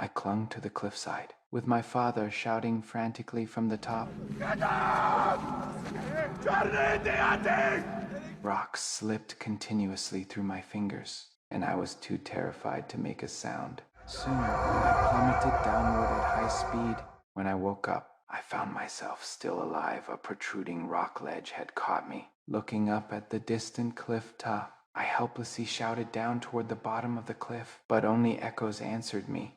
I clung to the cliffside, with my father shouting frantically from the top. Rocks slipped continuously through my fingers, and I was too terrified to make a sound. Soon, I plummeted downward at high speed. When I woke up, I found myself still alive. A protruding rock ledge had caught me. Looking up at the distant cliff top, I helplessly shouted down toward the bottom of the cliff, but only echoes answered me.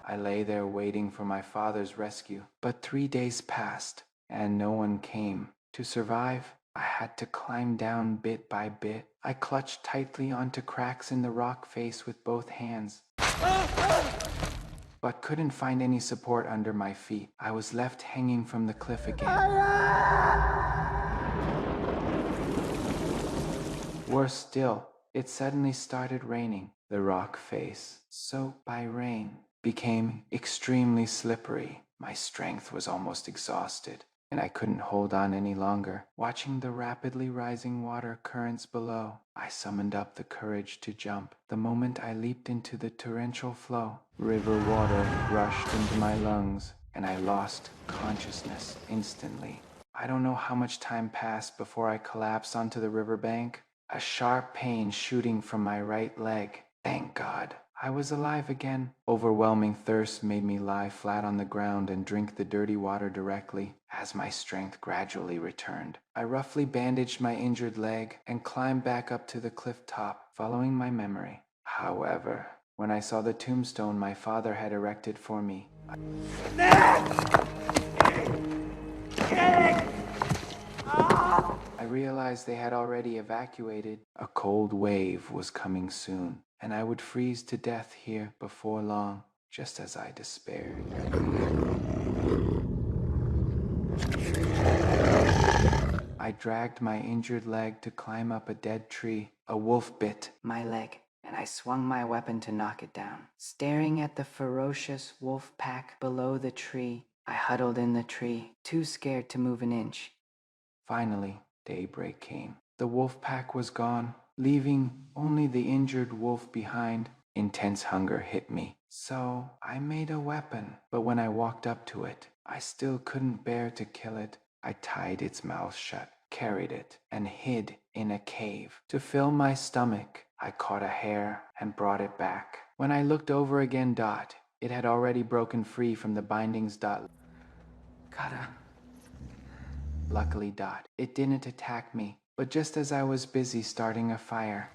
I lay there waiting for my father's rescue, but 3 days passed, and no one came. To survive, I had to climb down bit by bit. I clutched tightly onto cracks in the rock face with both hands, but couldn't find any support under my feet. I was left hanging from the cliff again. Worse still, it suddenly started raining. The rock face, soaked by rain, became extremely slippery. My strength was almost exhausted, and I couldn't hold on any longer. Watching the rapidly rising water currents below, I summoned up the courage to jump. The moment I leaped into the torrential flow, river water rushed into my lungs, and I lost consciousness instantly. I don't know how much time passed before I collapsed onto the riverbank, a sharp pain shooting from my right leg. Thank God, I was alive again. Overwhelming thirst made me lie flat on the ground and drink the dirty water directly. As my strength gradually returned, I roughly bandaged my injured leg and climbed back up to the cliff top, following my memory. However, when I saw the tombstone my father had erected for me, I realized they had already evacuated. A cold wave was coming soon, and I would freeze to death here before long, just as I despaired. I dragged my injured leg to climb up a dead tree. A wolf bit my leg, and I swung my weapon to knock it down. Staring at the ferocious wolf pack below the tree, I huddled in the tree, too scared to move an inch. Finally, daybreak came. The wolf pack was gone, leaving only the injured wolf behind. Intense hunger hit me, so I made a weapon. But when I walked up to it, I still couldn't bear to kill it. I tied its mouth shut, carried it, and hid in a cave. To fill my stomach, I caught a hare and brought it back. When I looked over again, it had already broken free from the bindings. Luckily, it didn't attack me, but just as I was busy starting a fire,